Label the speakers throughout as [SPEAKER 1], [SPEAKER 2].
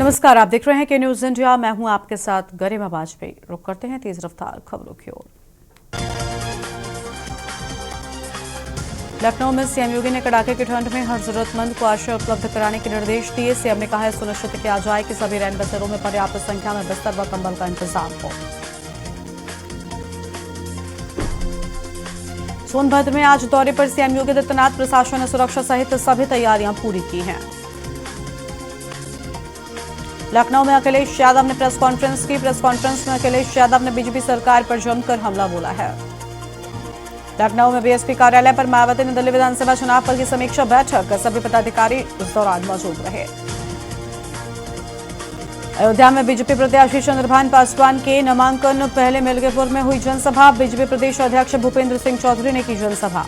[SPEAKER 1] नमस्कार, आप देख रहे हैं के न्यूज इंडिया। मैं हूं आपके साथ गरिमा वाजपेयी। रुक करते हैं तेज रफ्तार खबरों की ओर। लखनऊ में सीएम योगी ने कड़ाके की ठंड में हर जरूरतमंद को आश्रय उपलब्ध कराने के निर्देश दिए। सीएम ने कहा है सुनिश्चित किया जाए कि सभी रैन बसेरों में पर्याप्त संख्या में बिस्तर व कंबल का इंतजाम हो। सोनभद्र में आज दौरे पर सीएम योगी आदित्यनाथ, प्रशासन ने सुरक्षा सहित सभी तैयारियां पूरी की हैं। लखनऊ में अखिलेश यादव ने प्रेस कॉन्फ्रेंस की। प्रेस कॉन्फ्रेंस में अखिलेश यादव ने बीजेपी सरकार पर जमकर हमला बोला है। लखनऊ में बीएसपी कार्यालय पर मायावती ने दिल्ली विधानसभा चुनाव पर की समीक्षा बैठक। सभी पदाधिकारी इस दौरान मौजूद रहे। अयोध्या में बीजेपी प्रत्याशी चंद्रभान पासवान के नामांकन पहले मिर्जापुर में हुई जनसभा। बीजेपी प्रदेश अध्यक्ष भूपेंद्र सिंह चौधरी ने की जनसभा।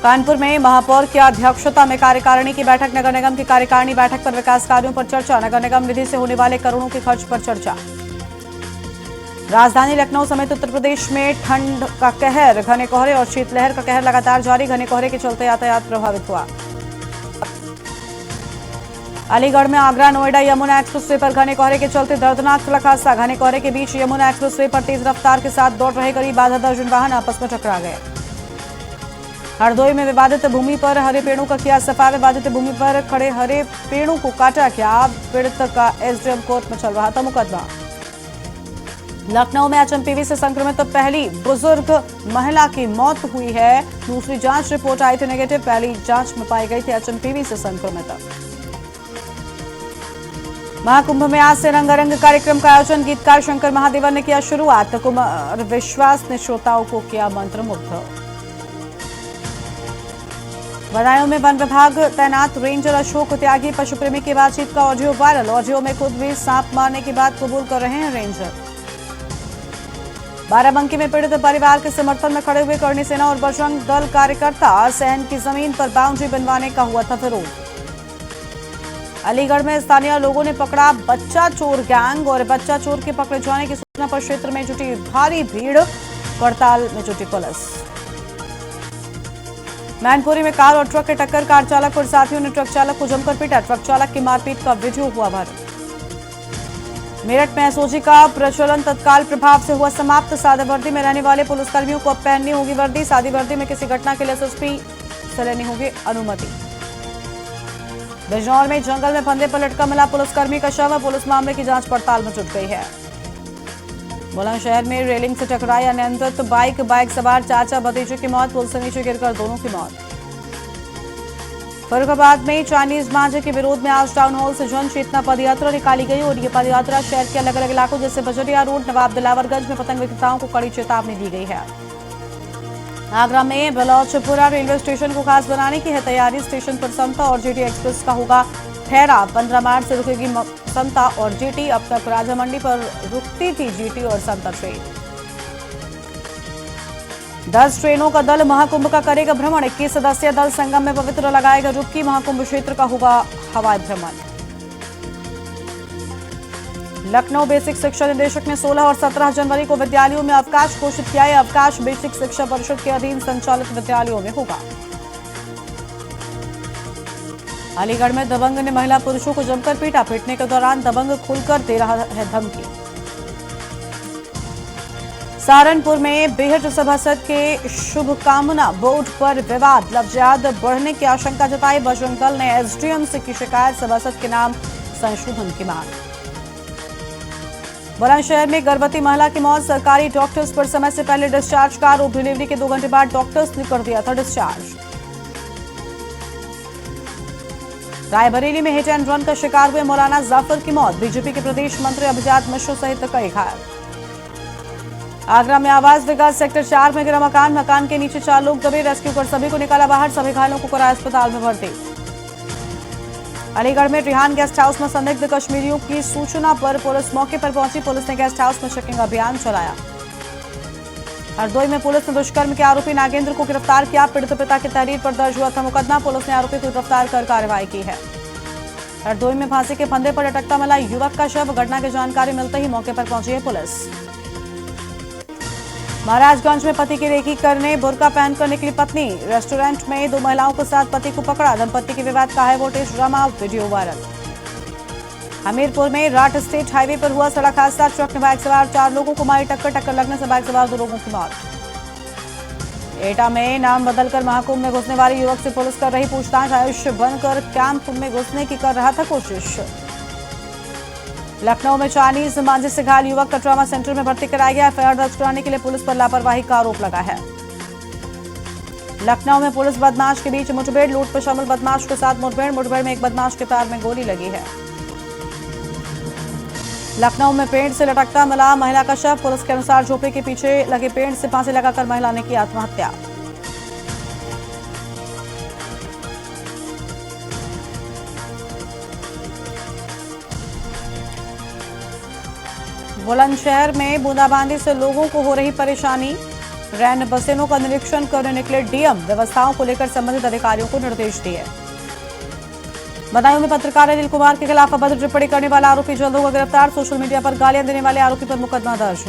[SPEAKER 1] कानपुर में महापौर की अध्यक्षता में कार्यकारिणी की बैठक। नगर निगम की कार्यकारिणी बैठक पर विकास कार्यों पर चर्चा। नगर निगम निधि से होने वाले करोड़ों के खर्च पर चर्चा। राजधानी लखनऊ समेत उत्तर प्रदेश में ठंड का कहर, घने कोहरे और शीतलहर का कहर लगातार जारी। घने कोहरे के चलते यातायात प्रभावित हुआ। अलीगढ़ में आगरा नोएडा यमुना एक्सप्रेसवे पर घने कोहरे के चलते दर्दनाक सड़क हादसा। घने कोहरे के बीच यमुना एक्सप्रेसवे पर तेज रफ्तार के साथ दौड़ रहे करीब आधा दर्जन वाहन आपस में टकरा गए। हरदोई में विवादित भूमि पर हरे पेड़ों का किया सफा। विवादित भूमि पर खड़े हरे पेड़ों को काटा गया। पीड़ित का एसडीएम कोर्ट में चल रहा था मुकदमा। लखनऊ में एचएमपीवी से संक्रमित पहली बुजुर्ग महिला की मौत हुई है। दूसरी जांच रिपोर्ट आई थी नेगेटिव। पहली जांच में पाई गई थी एचएमपीवी से संक्रमित। महाकुंभ में आज से रंगारंग कार्यक्रम का आयोजन। गीतकार शंकर महादेवन ने किया शुरुआत। कुमार विश्वास ने श्रोताओं को किया मंत्रमुग्ध। बदायूं में वन विभाग तैनात रेंजर अशोक त्यागी पशु प्रेमी की बातचीत का ऑडियो वायरल। ऑडियो में खुद भी सांप मारने की बात कबूल कर रहे हैं रेंजर। बाराबंकी में पीड़ित परिवार के समर्थन में खड़े हुए कर्णी सेना और बजरंग दल कार्यकर्ता। सहन की जमीन पर बाउंड्री बनवाने का हुआ था विरोध। अलीगढ़ में स्थानीय लोगों ने पकड़ा बच्चा चोर गैंग और बच्चा चोर के पकड़े जाने की सूचना पर क्षेत्र में जुटी भारी भीड़। पड़ताल में जुटी पुलिस। मैनपुरी में कार और ट्रक के टक्कर। कार चालक और साथियों ने ट्रक चालक को जमकर पीटा। ट्रक चालक की मारपीट का वीडियो हुआ वायरल। मेरठ में एसओजी का प्रचलन तत्काल प्रभाव से हुआ समाप्त। सादा वर्दी में रहने वाले पुलिसकर्मियों को अब पहननी होगी वर्दी। सादी वर्दी में किसी घटना के लिए एसएसपी से लेनी होगी अनुमति। बिजनौर में जंगल में फंदे पर लटका मिला पुलिसकर्मी का शव। पुलिस मामले की जांच पड़ताल में जुट गई है। बुलंदशहर में रेलिंग से टकराई अनियंत्रित बाइक सवार चाचा भतीजे की मौत। पुल से नीचे गिरकर दोनों की मौत। फर्रुखाबाद में चाइनीज मांझे के विरोध में आज टाउन हॉल से जन चेतना पदयात्रा निकाली गई और ये पदयात्रा शहर के अलग अलग इलाकों जैसे बजरिया रोड, नवाब दिलावरगंज में पतंग विक्रेताओं को कड़ी चेतावनी दी गई है। आगरा में बलौचपुरा रेलवे स्टेशन को खास बनाने की है तैयारी। स्टेशन पर समता और जीटी एक्सप्रेस का होगा ठहराव। 15 मार्च से रुकेगी समता और जीटी। अब तक राजा मंडी पर रुकती थी जीटी और समता ट्रेन। 10 ट्रेनों का दल महाकुंभ का करेगा भ्रमण। 21 सदस्यीय दल संगम में पवित्र लगाएगा डुबकी। महाकुंभ क्षेत्र का होगा हवाई भ्रमण। लखनऊ बेसिक शिक्षा निदेशक ने 16 और 17 जनवरी को विद्यालयों में अवकाश घोषित किया है। अवकाश बेसिक शिक्षा परिषद के अधीन संचालित विद्यालयों में होगा। अलीगढ़ में दबंग ने महिला पुरुषों को जमकर पीटा। पीटने के दौरान दबंग खुलकर दे रहा है धमकी। सहारनपुर में बेहट सभासद के शुभकामना बोर्ड पर विवाद। लफ्ज़ बढ़ने की आशंका जताई। बजरंग दल ने एसडीएम से की शिकायत। सभासद के नाम संशोधन की मांग। बुलंदशहर में गर्भवती महिला की मौत। सरकारी डॉक्टर्स पर समय से पहले डिस्चार्ज का आरोप। डिलीवरी के 2 घंटे बाद डॉक्टर्स ने कर दिया था डिस्चार्ज। रायबरेली में हिट एंड रन का शिकार हुए मौलाना जाफर की मौत। बीजेपी के प्रदेश मंत्री अभिजात मिश्र सहित कई घायल। आगरा में आवास विकास सेक्टर 4 में गिरा मकान के नीचे 4 लोग दबे। रेस्क्यू कर सभी को निकाला बाहर। सभी घायलों को कराया अस्पताल में भर्ती। अलीगढ़ में रिहान गेस्ट हाउस में संदिग्ध कश्मीरियों की सूचना पर पुलिस मौके पर पहुंची। पुलिस ने गेस्ट हाउस में चेकिंग अभियान चलाया। हरदोई में पुलिस ने दुष्कर्म के आरोपी नागेंद्र को गिरफ्तार किया। पीड़ित पिता की तहरीर पर दर्ज हुआ था मुकदमा। पुलिस ने आरोपी को गिरफ्तार कर कार्रवाई की है। हरदोई में फांसी के फंदे पर लटकता मिला युवक का शव। घटना की जानकारी मिलते ही मौके पर पहुंची है पुलिस। महाराजगंज में पति की रेकी करने बुर्का पहनकर निकली पत्नी। रेस्टोरेंट में 2 महिलाओं के साथ पति को पकड़ा। दंपति के विवाद का high voltage drama, video viral. Hamirpur में राट स्टेट हाईवे पर हुआ सड़क हादसा। ट्रक ने बाइक सवार 4 लोगों को मारी टक्कर। टक्कर लगने से बाइक सवार 2 लोगों की मौत। एटा में नाम बदलकर महाकुंभ में घुसने वाले युवक से पुलिस कर रही पूछताछ। आयुष बनकर कैंप में घुसने की कर रहा था कोशिश। लखनऊ में चाइनीज मांझे से घायल युवक का ट्रॉमा सेंटर में भर्ती कराया गया। एफआईआर दर्ज कराने के लिए पुलिस पर लापरवाही का आरोप लगा है। लखनऊ में पुलिस बदमाश के बीच मुठभेड़। लूट पर शामिल बदमाश के साथ मुठभेड़ में एक बदमाश के पैर में गोली लगी है। लखनऊ में पेड़ से लटकता मिला महिला का शव। पुलिस के अनुसार झोपड़ी के पीछे लगे पेड़ से फांसी लगाकर महिला ने की आत्महत्या। बुलंदशहर में बूंदाबांदी से लोगों को हो रही परेशानी। रैन बसेरों का निरीक्षण करने निकले डीएम। व्यवस्थाओं को लेकर संबंधित अधिकारियों को निर्देश दिए। बदायूं में पत्रकार अनिल कुमार के खिलाफ अभद्र टिप्पणी करने वाला आरोपी जल्द होगा गिरफ्तार। सोशल मीडिया पर गालियां देने वाले आरोपी पर मुकदमा दर्ज।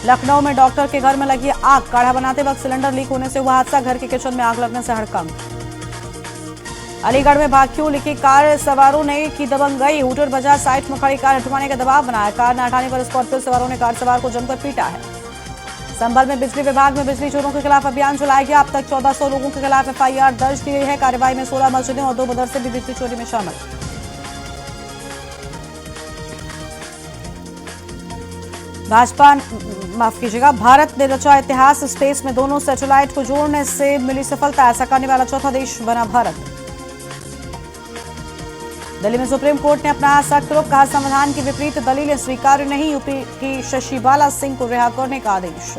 [SPEAKER 1] लखनऊ में डॉक्टर के घर में लगी आग। काढ़ा बनाते वक्त सिलेंडर लीक होने से हुआ हादसा। घर के किचन में आग लगने से हड़कंप। अलीगढ़ में भाग क्यों लिखी कार सवारों ने की दबंगई। हूटर बजा साइड में खड़ी कार हटवाने का दबाव बनाया। कार न हटाने पर स्कॉर्पियो सवारों ने कार सवार को जमकर पीटा है। संभल में बिजली विभाग में बिजली चोरों के खिलाफ अभियान चलाया गया। अब तक 1400 लोगों के खिलाफ एफआईआर दर्ज की गई है। कार्रवाई में 16 मस्जिदें और 2 मदरसे भी बिजली चोरी में शामिल। भारत ने रचा इतिहास। स्पेस में दोनों सैटेलाइट को जोड़ने से मिली सफलता। ऐसा करने वाला चौथा देश बना भारत। दिल्ली में सुप्रीम कोर्ट ने अपना सख्त रुख। कहा संविधान की विपरीत दलीलें स्वीकार्य नहीं। यूपी की शशिबाला सिंह को रिहा करने का आदेश।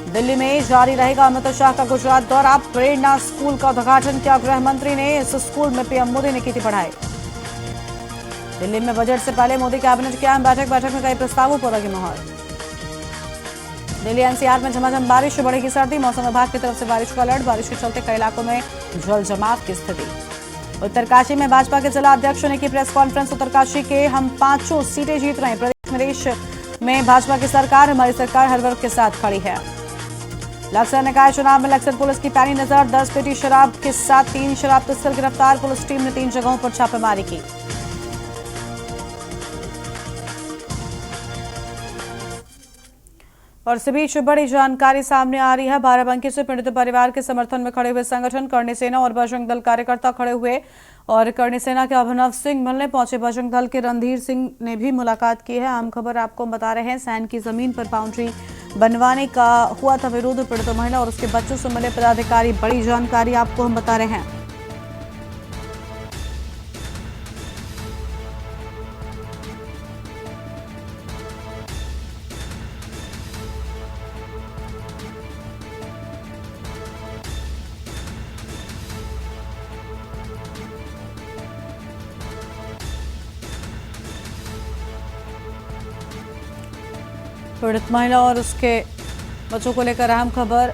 [SPEAKER 1] दिल्ली में जारी रहेगा अमित शाह का गुजरात दौरा। प्रेरणा स्कूल का उद्घाटन किया गृह मंत्री ने। इस स्कूल में पीएम मोदी ने की थी पढ़ाई। दिल्ली में बजट से पहले मोदी कैबिनेट की अहम बैठक में कई प्रस्तावों पर लगी मुहर। दिल्ली एनसीआर में झमाझम बारिश। बढ़ेगी सर्दी। मौसम विभाग की तरफ से बारिश का अलर्ट। बारिश के चलते कई इलाकों में जल जमाव की स्थिति। उत्तरकाशी में भाजपा के जिला अध्यक्ष ने की प्रेस कॉन्फ्रेंस। उत्तरकाशी के हम 5 सीटें जीत रहे हैं। प्रदेश में भाजपा की सरकार, हमारी सरकार हर वर्ग के साथ खड़ी है। लक्सर ने कहा चुनाव में लक्सर पुलिस की पैनी नजर। 10 पेटी शराब के साथ 3 शराब तस्कर गिरफ्तार। पुलिस टीम ने 3 जगहों पर छापेमारी की। और इस बीच बड़ी जानकारी सामने आ रही है। बाराबंकी से पीड़ित परिवार के समर्थन में खड़े हुए संगठन करणी सेना और बजरंग दल कार्यकर्ता खड़े हुए और करणी सेना के अभिनव सिंह मिलने पहुंचे। बजरंग दल के रणधीर सिंह ने भी मुलाकात की है। आम खबर आपको बता रहे हैं। सैन की जमीन पर बाउंड्री बनवाने का हुआ था विरोध। पीड़ित महिला और उसके बच्चों से मिले पदाधिकारी। बड़ी जानकारी आपको हम बता रहे हैं। पीड़ित महिला और उसके बच्चों को लेकर अहम खबर।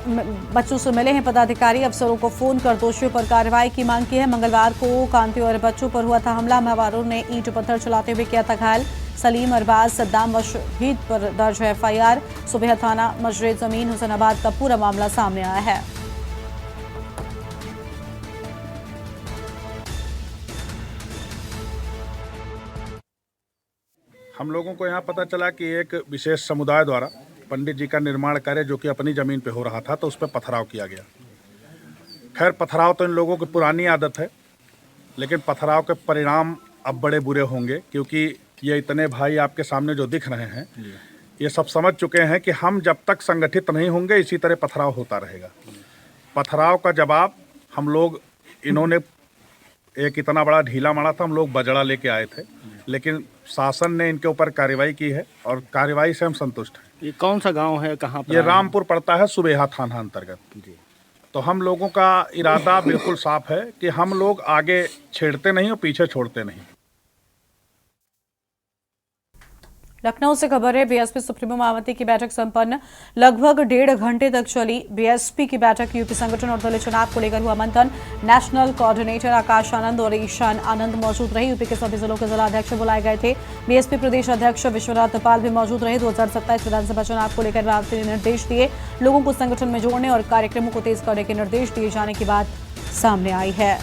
[SPEAKER 1] बच्चों से मिले हैं पदाधिकारी। अफसरों को फोन कर दोषियों पर कार्रवाई की मांग की है। मंगलवार को कांति और बच्चों पर हुआ था हमला। हमलावरों ने ईंट पत्थर चलाते हुए किया था घायल। सलीम, अरबाज, सद्दाम व शहीद पर दर्ज है एफआईआर। सुबह थाना मजरे जमीन हुसैनाबाद का पूरा मामला सामने आया है।
[SPEAKER 2] हम लोगों को यहाँ पता चला कि एक विशेष समुदाय द्वारा पंडित जी का निर्माण कार्य जो कि अपनी ज़मीन पे हो रहा था, तो उस पर पथराव किया गया। खैर, पथराव तो इन लोगों की पुरानी आदत है, लेकिन पथराव के परिणाम अब बड़े बुरे होंगे, क्योंकि ये इतने भाई आपके सामने जो दिख रहे हैं, ये सब समझ चुके हैं कि हम जब तक संगठित नहीं होंगे इसी तरह पथराव होता रहेगा। पथराव का जवाब हम लोग, इन्होंने एक इतना बड़ा ढीला मारा था, हम लोग बजड़ा लेके आए थे, लेकिन शासन ने इनके ऊपर कार्रवाई की है और कार्रवाई से हम संतुष्ट हैं।
[SPEAKER 3] ये कौन सा गांव है, कहाँ पर?
[SPEAKER 2] ये रामपुर पड़ता है, सुबेहा थाना अंतर्गत। तो हम लोगों का इरादा बिल्कुल साफ है कि हम लोग आगे छेड़ते नहीं और पीछे छोड़ते नहीं।
[SPEAKER 1] लखनऊ से खबर है। बीएसपी सुप्रीमो मायावती की बैठक संपन्न। लगभग 1.5 घंटे तक चली बीएसपी की बैठक। यूपी संगठन और दलीय चुनाव को लेकर हुआ मंथन। नेशनल कोऑर्डिनेटर आकाश आनंद और ईशान आनंद मौजूद रहे। यूपी के सभी जिलों के जिला अध्यक्ष बुलाए गए थे। बीएसपी प्रदेश अध्यक्ष विश्वनाथ पाल भी मौजूद रहे। 2027 विधानसभा चुनाव को लेकर मायावती ने निर्देश दिए। लोगों को संगठन में जोड़ने और कार्यक्रमों को तेज करने के निर्देश दिए जाने की बात सामने आई है।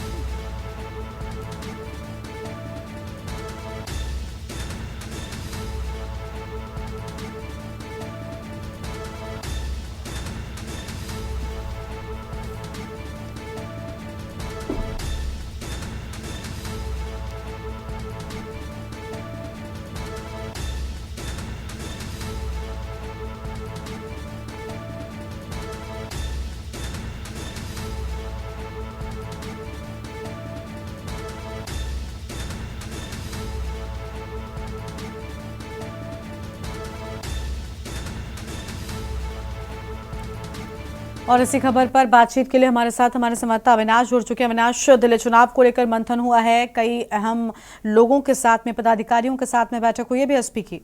[SPEAKER 1] और इसी खबर पर बातचीत के लिए हमारे साथ हमारे संवाददाता अविनाश जुड़ चुके हैं। अविनाश, दिल्ली चुनाव को लेकर मंथन हुआ है, कई अहम लोगों के साथ में, पदाधिकारियों के साथ में बैठक हुई है बीएसपी की।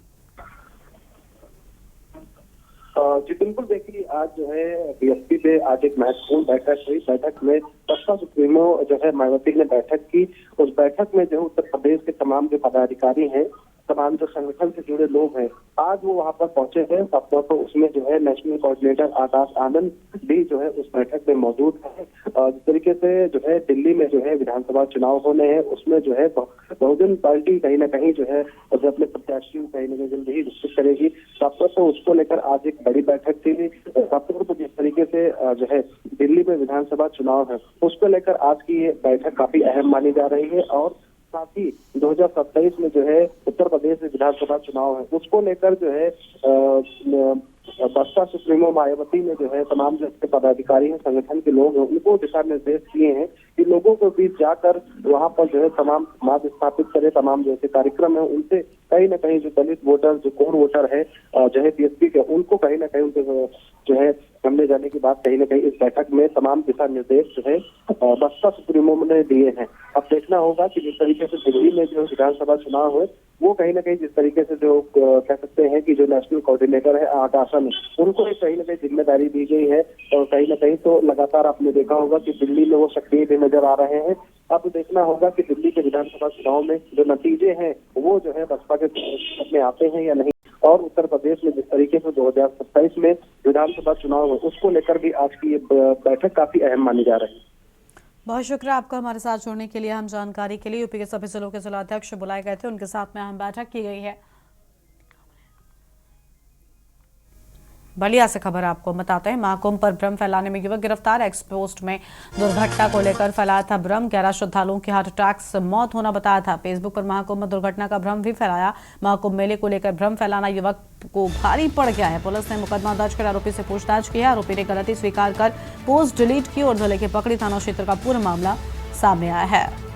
[SPEAKER 3] जी बिल्कुल, देखिए आज जो है बीएसपी पे आज एक महत्वपूर्ण बैठक हुई। बैठक में बसपा सुप्रीमो जो है मायावती ने बैठक की। उस बैठक में जो उत्तर प्रदेश के तमाम जो पदाधिकारी हैं, तमाम जो संगठन से जुड़े लोग हैं, आज वो वहां पर पहुंचे हैं। सबको तो उसमें जो है नेशनल कोऑर्डिनेटर आकाश आनंद भी जो है उस बैठक में मौजूद है। जिस तरीके से जो है दिल्ली में जो है विधानसभा चुनाव होने हैं, उसमें जो है बहुजन पार्टी कहीं ना कहीं जो है जो अपने प्रत्याशियों कहीं ना कहीं जल्द ही घोषित करेगी। तो उसको लेकर आज एक बड़ी बैठक थी। तो जिस तरीके से जो है दिल्ली में विधानसभा चुनाव है, उसको लेकर आज की ये बैठक काफी अहम मानी जा रही है। और साथ ही 2027 में जो है उत्तर प्रदेश में विधानसभा चुनाव है, उसको लेकर जो है बसपा सुप्रीमो मायावती ने जो है तमाम जो पदाधिकारी हैं, संगठन के लोग हैं, उनको दिशा निर्देश दिए हैं कि लोगों के बीच जाकर वहां पर जो है तमाम समाज स्थापित करे। तमाम जो ऐसे कार्यक्रम है उनसे कहीं ना कहीं जो दलित वोटर, जो कोर वोटर है जो है बीएसपी के, उनको कहीं ना कहीं उनके जो है सामने जाने की बात कहीं ना कहीं इस बैठक में तमाम दिशा निर्देश जो है बसपा सुप्रीमो ने दिए हैं। अब देखना होगा कि जिस तरीके से दिल्ली में जो विधानसभा चुनाव है, वो कहीं ना कहीं जिस तरीके से जो कह सकते हैं कि जो नेशनल कोऑर्डिनेटर है आकाशन, उनको एक कहीं ना कहीं जिम्मेदारी दी गई है। और कहीं ना कहीं तो लगातार आपने देखा होगा कि दिल्ली में वो सक्रिय भी नजर आ रहे हैं। अब देखना होगा कि दिल्ली के विधानसभा चुनाव में जो नतीजे हैं वो जो है बसपा के में आते हैं या नहीं। और उत्तर प्रदेश में जिस तरीके से 2027 में विधानसभा चुनाव है, उसको लेकर भी आज की ये बैठक काफी अहम मानी जा रही है।
[SPEAKER 1] बहुत शुक्रिया आपका हमारे साथ जुड़ने के लिए, हम जानकारी के लिए। यूपी के सभी जिलों के जिलाध्यक्ष बुलाए गए थे, उनके साथ में अहम बैठक की गई है। बलिया से खबर आपको बताते हैं। महाकुंभ पर भ्रम फैलाने में युवक गिरफ्तार। एक्सपोस्ट में दुर्घटना को लेकर फैलाया था भ्रम। 11 श्रद्धालुओं की हार्ट अटैक से मौत होना बताया था। फेसबुक पर महाकुंभ में दुर्घटना का भ्रम भी फैलाया। महाकुंभ मेले को लेकर भ्रम फैलाना युवक को भारी पड़ गया है। पुलिस ने मुकदमा दर्ज कर आरोपी से पूछताछ की है। आरोपी ने गलती स्वीकार कर पोस्ट डिलीट की और जिले के पकड़ी थाना क्षेत्र का पूरा मामला सामने आया है।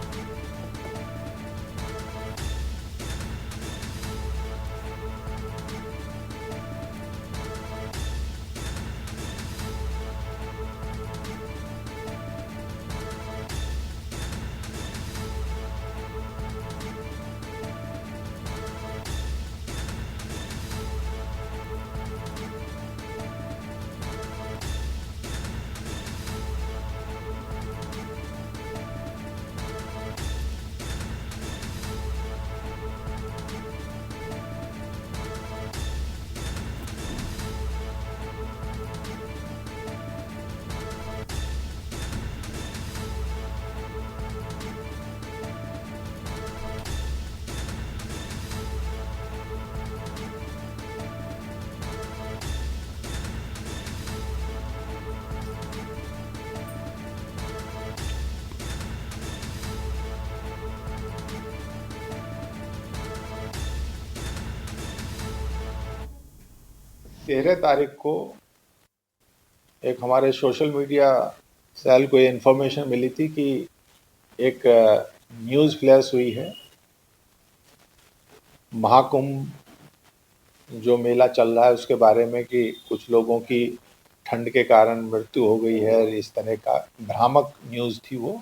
[SPEAKER 4] तेरह तारीख को एक हमारे सोशल मीडिया सेल को ये इन्फॉर्मेशन मिली थी कि एक न्यूज़ फ्लैश हुई है। महाकुंभ जो मेला चल रहा है उसके बारे में कि कुछ लोगों की ठंड के कारण मृत्यु हो गई है। इस तरह का भ्रामक न्यूज़ थी वो।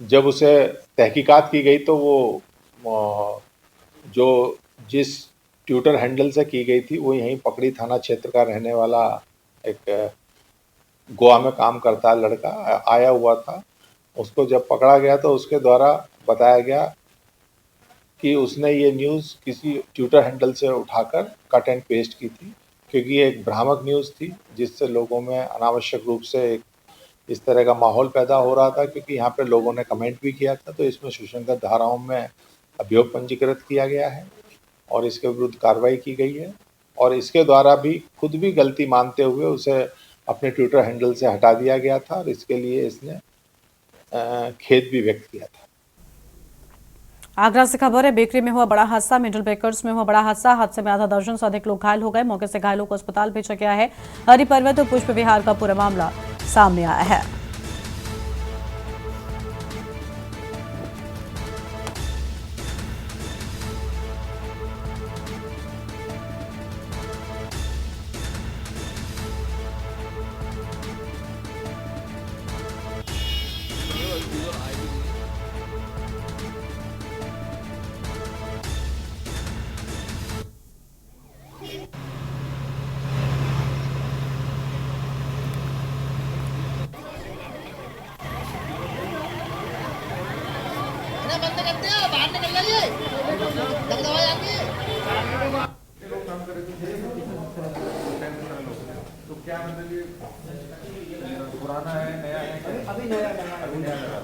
[SPEAKER 4] जब उसे तहकीकात की गई तो वो जो जिस ट्विटर हैंडल से की गई थी वो यहीं पकड़ी थाना क्षेत्र का रहने वाला एक गोवा में काम करता लड़का आया हुआ था। उसको जब पकड़ा गया तो उसके द्वारा बताया गया कि उसने ये न्यूज़ किसी ट्विटर हैंडल से उठाकर कट एंड पेस्ट की थी, क्योंकि ये एक भ्रामक न्यूज़ थी जिससे लोगों में अनावश्यक रूप से इस तरह का माहौल पैदा हो रहा था। क्योंकि यहाँ पे लोगों ने कमेंट भी किया था, तो इसमें सुसंगत धाराओं में अभियोग पंजीकृत किया गया है और इसके विरुद्ध कार्रवाई की गई है। और इसके द्वारा भी खुद भी गलती मानते हुए उसे अपने ट्विटर हैंडल से हटा दिया गया था और इसके लिए इसने खेद भी व्यक्त किया था।
[SPEAKER 1] आगरा से खबर है। बेकरी में हुआ बड़ा हादसा। मिडल बेकर्स में हुआ बड़ा हादसा। हादसे में आधा दर्जन से अधिक लोग घायल हो गए। मौके से घायलों को अस्पताल भेजा गया है। हरि पर्वत और पुष्प विहार का पूरा मामला सामने आया है।
[SPEAKER 5] बंद कर दिया, बाहर निकल जाइए, दबदबा जाती है।
[SPEAKER 2] तो क्या मतलब ये पुराना है, नया है? अभी नया लगा।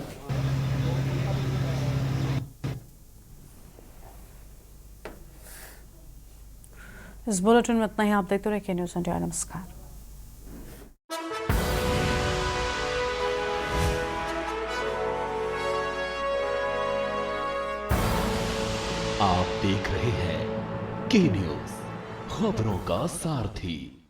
[SPEAKER 1] इस बुलेटिन में इतना ही। आप देखते रहिए न्यूज़ इंडिया। नमस्कार।
[SPEAKER 6] आप देख रहे हैं के न्यूज़, खबरों का सारथी।